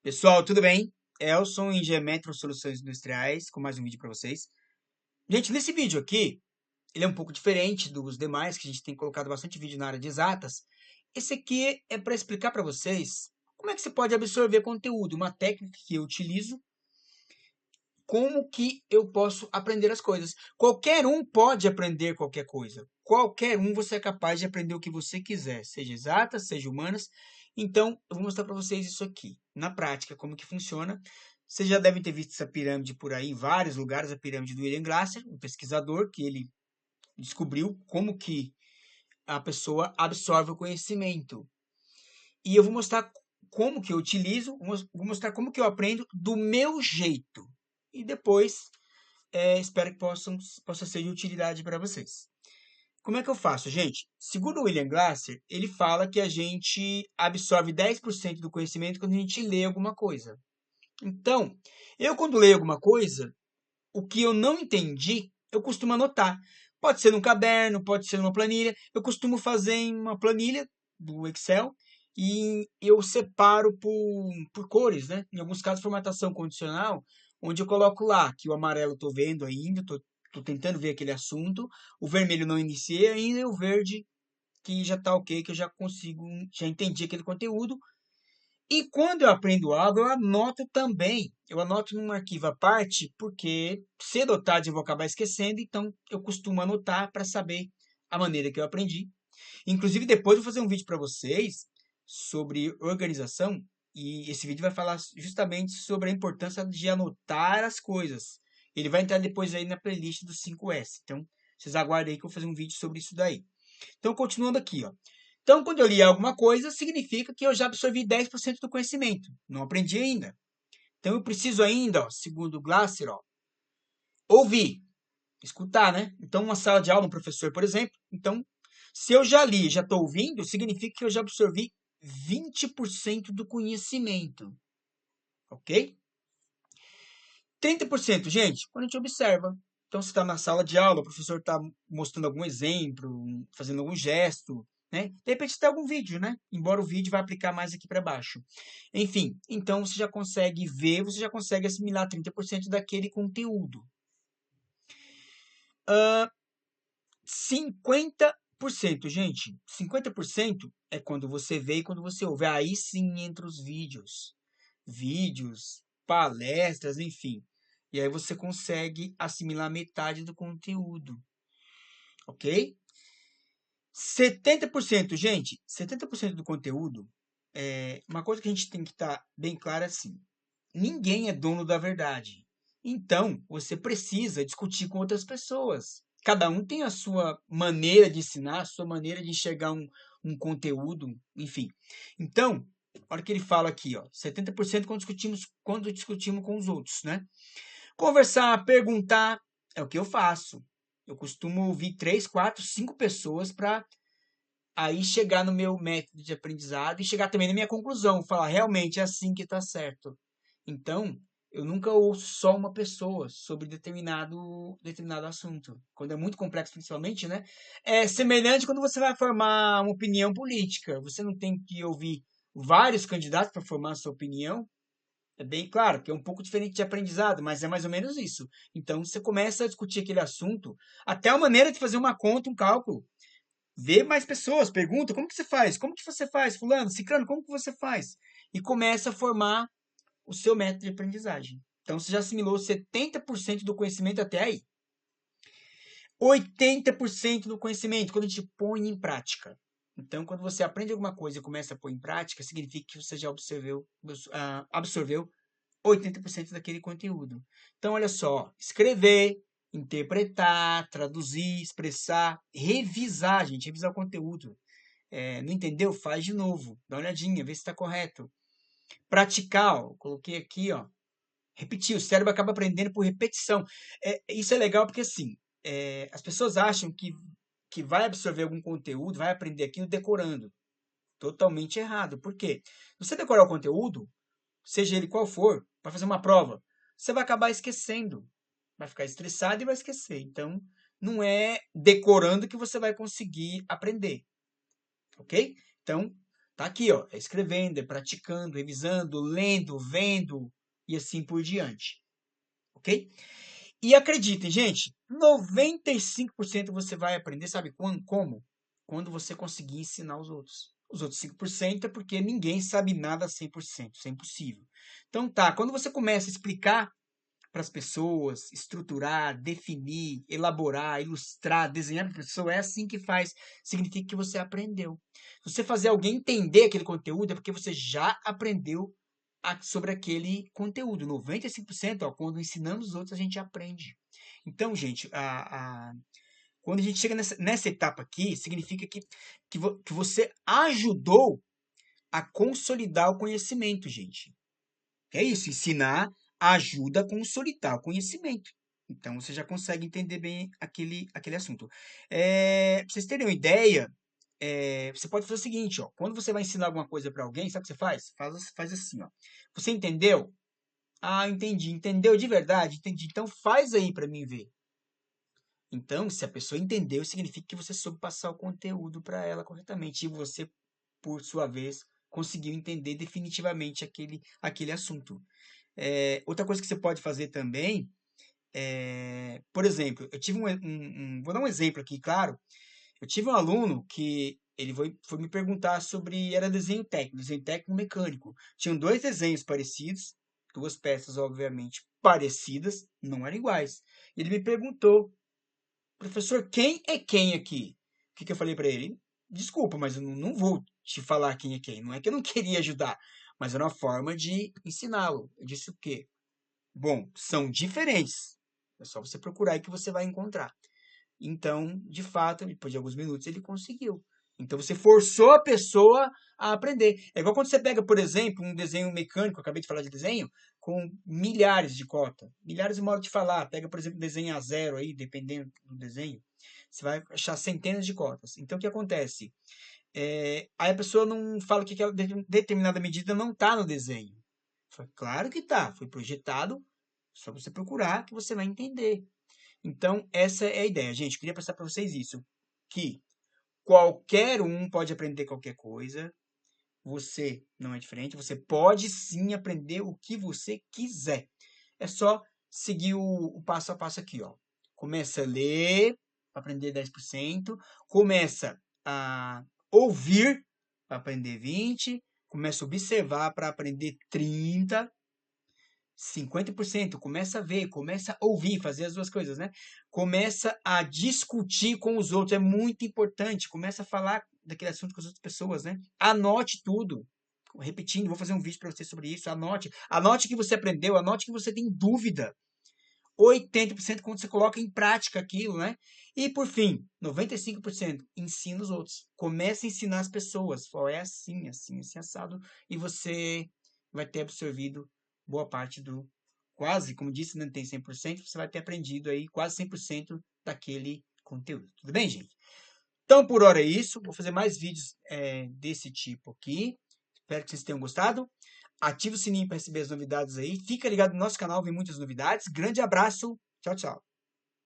Pessoal, tudo bem? Elson em Geometro Soluções Industriais, com mais um vídeo para vocês. Gente, nesse vídeo aqui, ele é um pouco diferente dos demais, que a gente tem colocado bastante vídeo na área de exatas. Esse aqui é para explicar para vocês como é que você pode absorver conteúdo, uma técnica que eu utilizo, como que eu posso aprender as coisas. Qualquer um pode aprender qualquer coisa. Qualquer um você é capaz de aprender o que você quiser, seja exatas, seja humanas. Então, eu vou mostrar para vocês isso aqui, na prática, como que funciona. Vocês já devem ter visto essa pirâmide por aí, em vários lugares, a pirâmide do William Glasser, um pesquisador que ele descobriu como que a pessoa absorve o conhecimento. E eu vou mostrar como que eu utilizo, vou mostrar como que eu aprendo do meu jeito. E depois espero que possa ser de utilidade para vocês. Como é que eu faço, gente? Segundo o William Glasser, ele fala que a gente absorve 10% do conhecimento quando a gente lê alguma coisa. Então, eu quando leio alguma coisa, o que eu não entendi, eu costumo anotar. Pode ser num caderno, pode ser numa planilha. Eu costumo fazer em uma planilha do Excel e eu separo por cores, né? Em alguns casos, formatação condicional, onde eu coloco lá que o amarelo estou vendo ainda, estou tentando ver aquele assunto, o vermelho não iniciei ainda e o verde que já está ok, que eu já consigo, já entendi aquele conteúdo. E quando eu aprendo algo, eu anoto também. Eu anoto num arquivo à parte, porque cedo ou tarde eu vou acabar esquecendo, então eu costumo anotar para saber a maneira que eu aprendi. Inclusive, depois eu vou fazer um vídeo para vocês sobre organização, e esse vídeo vai falar justamente sobre a importância de anotar as coisas. Ele vai entrar depois aí na playlist do 5S. Então, vocês aguardem aí que eu vou fazer um vídeo sobre isso daí. Então, continuando aqui, ó. Então, quando eu li alguma coisa, significa que eu já absorvi 10% do conhecimento. Não aprendi ainda. Então, eu preciso ainda, ó, segundo o Glasser, ó, ouvir, escutar, né? Então, uma sala de aula, um professor, por exemplo. Então, se eu já li, já estou ouvindo, significa que eu já absorvi 20% do conhecimento. Ok? 30%, gente, quando a gente observa. Então, você está na sala de aula, o professor está mostrando algum exemplo, fazendo algum gesto, né? De repente, tem algum vídeo, né? Embora o vídeo vai aplicar mais aqui para baixo. Enfim, então você já consegue ver, você já consegue assimilar 30% daquele conteúdo. 50%, gente. 50% é quando você vê e quando você ouve. Aí sim entra os vídeos. Vídeos, palestras, enfim. E aí você consegue assimilar metade do conteúdo. Ok? 70%, gente. 70% do conteúdo é uma coisa que a gente tem que estar bem clara assim. Ninguém é dono da verdade. Então, você precisa discutir com outras pessoas. Cada um tem a sua maneira de ensinar, a sua maneira de enxergar um conteúdo, enfim. Então, olha o que ele fala aqui, ó, 70% quando discutimos com os outros, né? Conversar, perguntar, é o que eu faço. Eu costumo ouvir 3, 4, 5 pessoas para aí chegar no meu método de aprendizado e chegar também na minha conclusão, falar realmente é assim que está certo. Então, eu nunca ouço só uma pessoa sobre determinado assunto. Quando é muito complexo, principalmente, né? É semelhante quando você vai formar uma opinião política. Você não tem que ouvir vários candidatos para formar a sua opinião. É bem claro que é um pouco diferente de aprendizado, mas é mais ou menos isso. Então, você começa a discutir aquele assunto, até a maneira de fazer uma conta, um cálculo. Vê mais pessoas, pergunta, como que você faz? Como que você faz, fulano, ciclano, como que você faz? E começa a formar o seu método de aprendizagem. Então, você já assimilou 70% do conhecimento até aí. 80% do conhecimento, quando a gente põe em prática. Então, quando você aprende alguma coisa e começa a pôr em prática, significa que você já absorveu 80% daquele conteúdo. Então, olha só, escrever, interpretar, traduzir, expressar, revisar, gente, revisar o conteúdo. Não entendeu? Faz de novo, dá uma olhadinha, vê se está correto. Praticar, ó, coloquei aqui, ó, repetir, o cérebro acaba aprendendo por repetição. Isso é legal porque, assim, as pessoas acham que vai absorver algum conteúdo, vai aprender aquilo decorando. Totalmente errado. Por quê? Se você decorar o conteúdo, seja ele qual for, para fazer uma prova, você vai acabar esquecendo. Vai ficar estressado e vai esquecer. Então, não é decorando que você vai conseguir aprender. Ok? Então, Tá aqui, ó, é escrevendo, é praticando, revisando, lendo, vendo e assim por diante, ok? E acreditem, gente, 95% você vai aprender, sabe como? Quando você conseguir ensinar os outros. Os outros 5% é porque ninguém sabe nada 100%, isso é impossível. Então tá, quando você começa a explicar para as pessoas, estruturar, definir, elaborar, ilustrar, desenhar para a pessoa, é assim que faz. Significa que você aprendeu. Se você fazer alguém entender aquele conteúdo, é porque você já aprendeu sobre aquele conteúdo. 95%, ó, quando ensinamos os outros, a gente aprende. Então, gente, quando a gente chega nessa etapa aqui, significa que você ajudou a consolidar o conhecimento, gente. É isso, ensinar ajuda a consolidar o conhecimento. Então, você já consegue entender bem aquele assunto. Para vocês terem uma ideia, você pode fazer o seguinte, ó, quando você vai ensinar alguma coisa para alguém, sabe o que você faz? Faz assim, ó. Você entendeu? Ah, entendi. Entendeu de verdade? Entendi. Então, faz aí para mim ver. Então, se a pessoa entendeu, significa que você soube passar o conteúdo para ela corretamente. E você, por sua vez, conseguiu entender definitivamente aquele assunto. Outra coisa que você pode fazer também por exemplo, eu tive vou dar um exemplo aqui, claro. Eu tive um aluno que ele foi me perguntar sobre, era desenho técnico mecânico. Tinham dois desenhos parecidos, duas peças, obviamente, parecidas, não eram iguais. E ele me perguntou, professor, quem é quem aqui? O que eu falei para ele? Desculpa, mas eu não vou te falar quem é quem. Não é que eu não queria ajudar, mas era uma forma de ensiná-lo. Eu disse o quê? Bom, são diferentes. É só você procurar aí que você vai encontrar. Então, de fato, depois de alguns minutos, ele conseguiu. Então, você forçou a pessoa a aprender. É igual quando você pega, por exemplo, um desenho mecânico, eu acabei de falar de desenho, com milhares de cotas. Milhares de modo de falar. Pega, por exemplo, um desenho a zero aí, dependendo do desenho. Você vai achar centenas de cotas. Então, o que acontece? Aí a pessoa não fala que aquela determinada medida não está no desenho. Claro que está. Foi projetado. Só você procurar que você vai entender. Então, essa é a ideia, gente. Queria passar para vocês isso. Que qualquer um pode aprender qualquer coisa. Você não é diferente. Você pode sim aprender o que você quiser. É só seguir o passo a passo aqui, ó. Começa a ler para aprender 10%. Começa a ouvir para aprender 20%. Começa a observar para aprender 30%. 50%, começa a ver, começa a ouvir, fazer as duas coisas, né? Começa a discutir com os outros, é muito importante. Começa a falar daquele assunto com as outras pessoas, né? Anote tudo. Repetindo, vou fazer um vídeo para você sobre isso. Anote o que você aprendeu, anote o que você tem dúvida. 80% quando você coloca em prática aquilo, né? E por fim, 95% ensina os outros. Comece a ensinar as pessoas. É assim, assim, assim, assado. E você vai ter absorvido boa parte quase, como disse, não tem 100%, você vai ter aprendido aí quase 100% daquele conteúdo. Tudo bem, gente? Então, por hora é isso. Vou fazer mais vídeos desse tipo aqui. Espero que vocês tenham gostado. Ative o sininho para receber as novidades aí. Fica ligado no nosso canal, vem muitas novidades. Grande abraço. Tchau, tchau.